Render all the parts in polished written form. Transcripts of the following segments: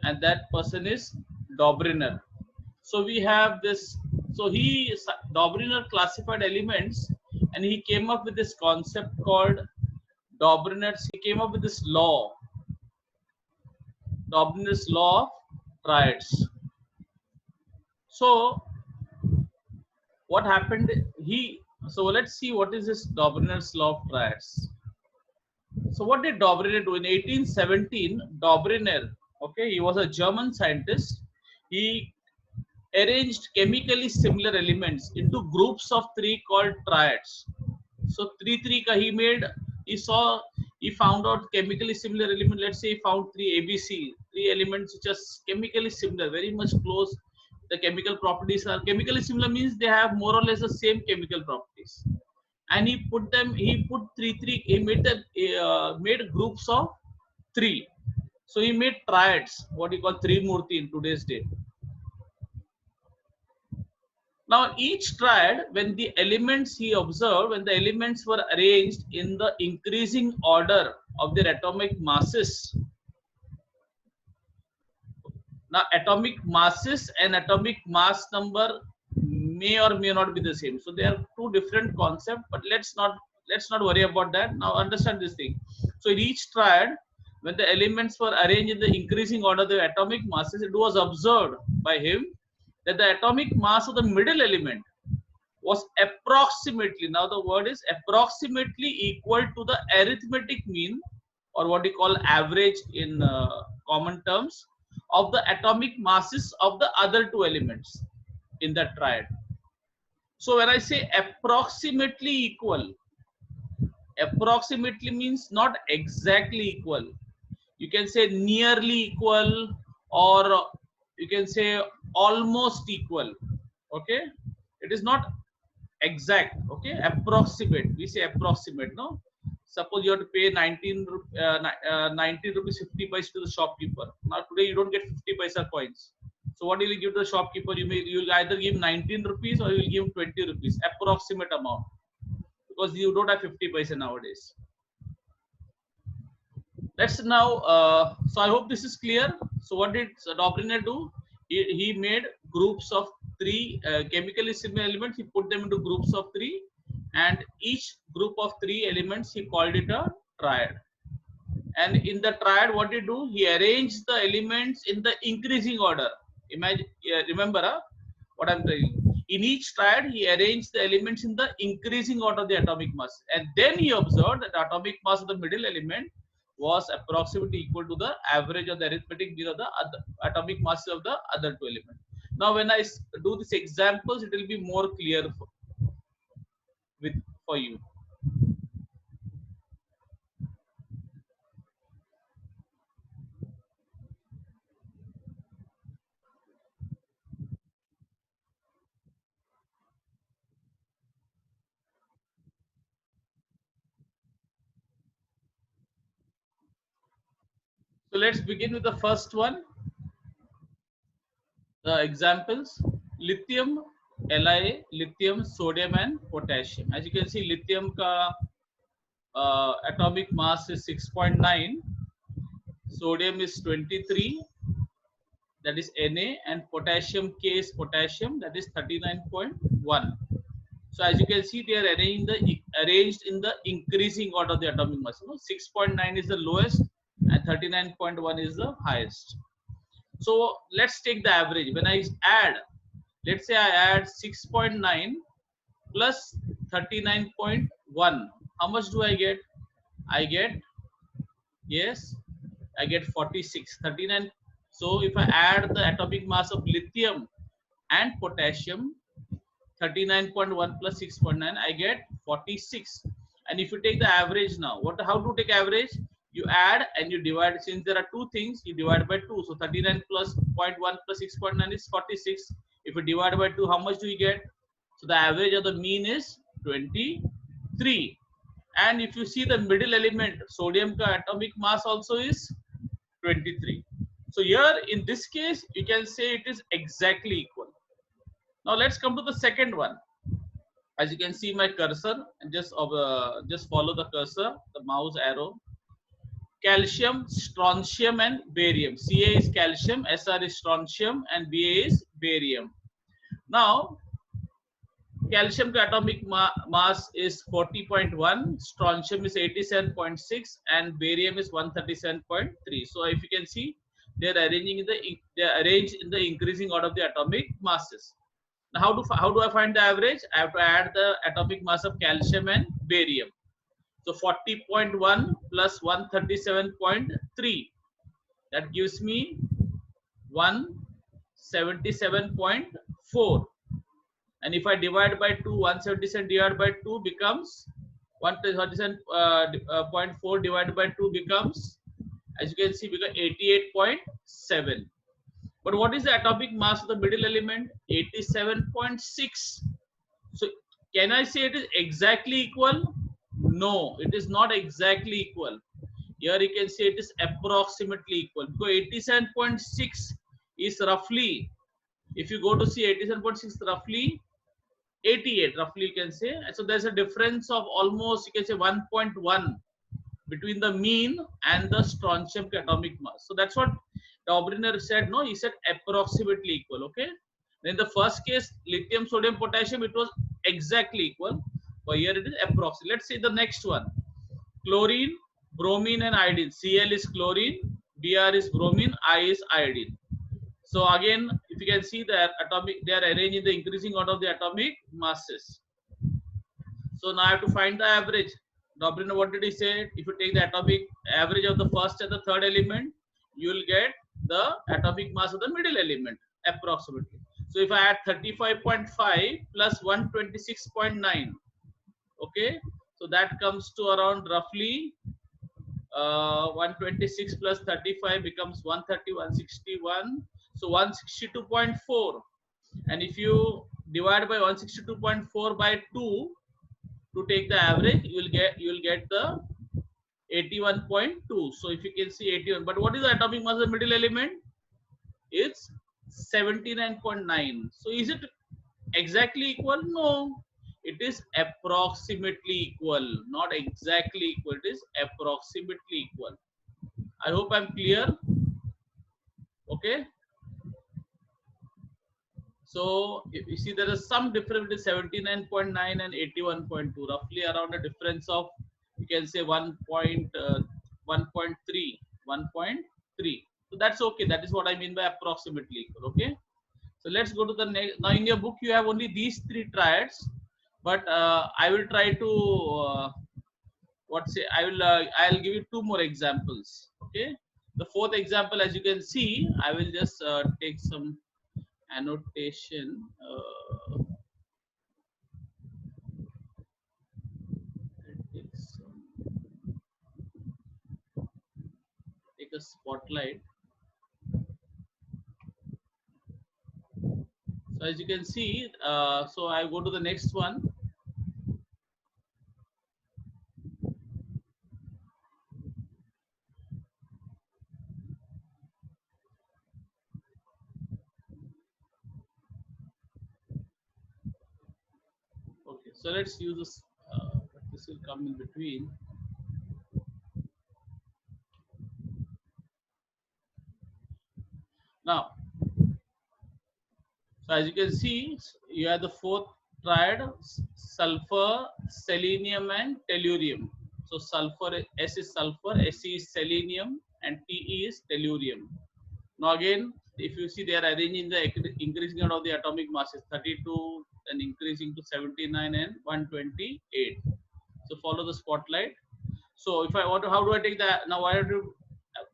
and that person is Dobriner. So we have this. So Dobriner classified elements, and he came up with this concept called Dobriner's. He came up with this law, Dobriner's law of triads. So what happened? So let's see what is this Dobriner's law of triads. So what did Dobriner do in 1817? Dobriner, okay, he was a German scientist. He arranged chemically similar elements into groups of three called triads. So three ka he found out chemically similar element. Let's say he found three ABC, three elements which are chemically similar, very much close. The chemical properties are chemically similar, means they have more or less the same chemical properties. And he put them. He put three. He made groups of three. So he made triads, what he call Trimurti in today's date. Now each triad, when the elements he observed, when the elements were arranged in the increasing order of their atomic masses. Now atomic masses and atomic mass number may or may not be the same. So they are two different concepts, but let's not worry about that. Now understand this thing. So in each triad, when the elements were arranged in the increasing order of the atomic masses, it was observed by him that the atomic mass of the middle element was approximately, now the word is approximately, equal to the arithmetic mean, or what we call average in common terms, of the atomic masses of the other two elements in that triad. So when I say approximately equal, approximately means not exactly equal. You can say nearly equal, or you can say almost equal. Okay, it is not exact. Okay, approximate, we say approximate. No, suppose you have to pay 19 rupees 50 paise to the shopkeeper. Now today you don't get 50 paisa coins, so what will you give to the shopkeeper? You will either give 19 rupees or you will give 20 rupees, approximate amount, because you don't have 50 paisa nowadays. Let's now so I hope this is clear. So what did Dobriner do? He made groups of three chemically similar elements. He put them into groups of three, and each group of three elements he called it a triad. And in the triad, what did he do? He arranged the elements in the increasing order. Imagine, remember what I'm telling. In each triad, he arranged the elements in the increasing order of the atomic mass, and then he observed that the atomic mass of the middle element was approximately equal to the average of the arithmetic mean of the atomic mass of the other two elements. Now, when I do these examples, it will be more clear for you. So let's begin with the first one. The examples: lithium, Li, lithium, sodium, and potassium. As you can see, lithium ka atomic mass is 6.9, sodium is 23, that is Na, and potassium K is potassium, that is 39.1. So as you can see, they are arranged in the increasing order of the atomic mass. 6.9 is the lowest and 39.1 is the highest. So let's take the average. When I add, let's say I add 6.9 plus 39.1, how much do I get? I get, yes, I get 46. 39. So if I add the atomic mass of lithium and potassium, 39.1 plus 6.9, I get 46. And if you take the average now, how to take average? You add and you divide. Since there are two things, you divide by 2. So 39 plus 0.1 plus 6.9 is 46. If you divide by 2, how much do you get? So the average of the mean is 23. And if you see the middle element, sodium ka atomic mass also is 23. So here in this case, you can say it is exactly equal. Now let's come to the second one. As you can see my cursor, and just follow the cursor, the mouse arrow. calcium, strontium, and barium. Ca is calcium, Sr is strontium, and Ba is barium. Now, calcium का atomic mass is 40.1, strontium is 87.6, and barium is 137.3. So if you can see, they are arranged in the increasing order of the atomic masses. Now how do I find the average? I have to add the atomic mass of calcium and barium. So 40.1 plus 137.3, that gives me 177.4. And if I divide by 2, 177 divided by 2 becomes 137.4 divided by 2 becomes, as you can see, becomes 88.7. But what is the atomic mass of the middle element? 87.6. So can I say it is exactly equal? No, it is not exactly equal. Here you can say it is approximately equal. So 87.6 is roughly, if you go to see 87.6 roughly 88, roughly you can say. So there's a difference of almost, you can say, 1.1 between the mean and the strontium atomic mass. So that's what Dobriner said. No, he said approximately equal. Okay. In the first case, lithium, sodium, potassium, it was exactly equal. But here it is approximately. Let's see the next one. Chlorine, bromine, and iodine. Cl is chlorine, Br is bromine, I is iodine. So again, if you can see that they are arranged in the increasing order of the atomic masses. So now I have to find the average. Dobriner, what did he say? If you take the atomic average of the first and the third element, you will get the atomic mass of the middle element approximately. So if I add 35.5 plus 126.9, okay, so that comes to around roughly 126 plus 35 becomes 130, 161. So 162.4, and if you divide by 162.4 by 2 to take the average, you will get the 81.2. So if you can see 81, but what is the atomic mass of the middle element? It's 79.9. So is it exactly equal? No, it is approximately equal, not exactly equal. It is approximately equal. I hope I'm clear. Okay. So you see there is some difference between 79.9 and 81.2, roughly around a difference of, you can say, 1.3. So that's okay. That is what I mean by approximately equal. Okay. So let's go to the next. Now in your book you have only these three triads, but I will try to I'll give you two more examples. Okay. The fourth example, as you can see, I will just take some annotation. Take a spotlight. So as you can see, so I go to the next one. Okay, so let's use this. This will come in between. Now, so as you can see, you have the fourth triad: sulfur, selenium, and tellurium. So sulfur, S is sulfur, Se is selenium, and Te is tellurium. Now again, if you see, they are arranging the increasing of the atomic masses, 32 and increasing to 79 and 128. So follow the spotlight. So if I want to, how do I take that? Now why do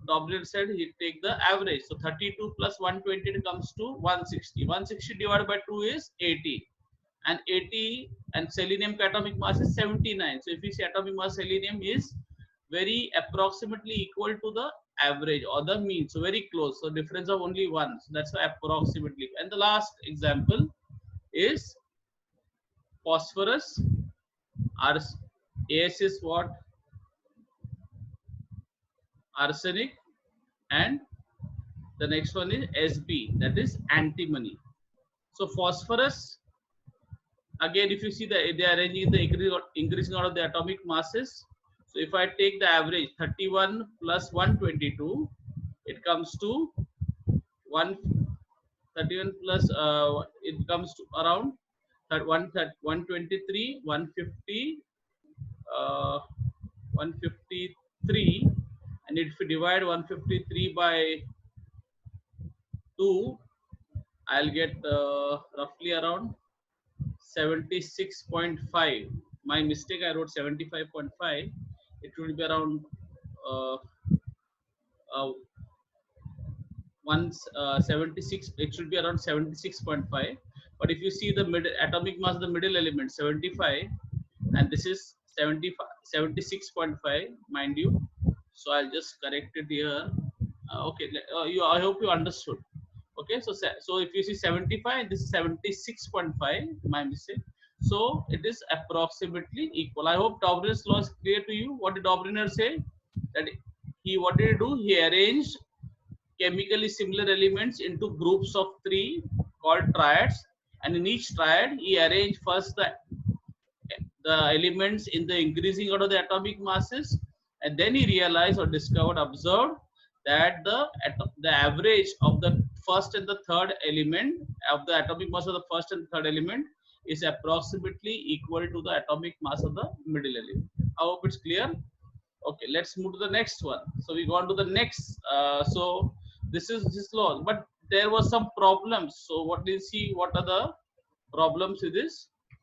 Dobriner said he take the average. So 32 plus 120 comes to 160. 160 divided by 2 is 80. And 80 and selenium atomic mass is 79. So if you see atomic mass selenium is very approximately equal to the average or the mean. So very close. So difference of only 1. So that's why approximately. And the last example is phosphorus. AS is what? Arsenic, and the next one is SB, that is antimony. So phosphorus, again, if you see that they are arranging the increasing order of the atomic masses. So if I take the average 31 plus 122, it comes to 131 plus it comes to around 123, 150, 153, and if we divide 153 by 2, I'll get roughly around 76.5. My mistake, I wrote 75.5. It will be around uh, uh, 76. It should be around 76.5. But if you see the middle atomic mass of the middle element 75, and this is 75, 76.5, mind you. So I'll just correct it here. Okay, I hope you understood. Okay, so if you see 75, this is 76.5. My mistake. So it is approximately equal. I hope Dobrin's law is clear to you. What did Dobriner say? That what did he do? He arranged chemically similar elements into groups of 3 called triads, and in each triad he arranged first the elements in the increasing order of the atomic masses, and then he realized or discovered, observed that the average of the first and the third element of the atomic mass of the first and third element is approximately equal to the atomic mass of the middle element. I hope it's clear. Okay, let's move to the next one. So we go on to the next. So this is this law, but there was some problems. So what do you see? What are the problems with this?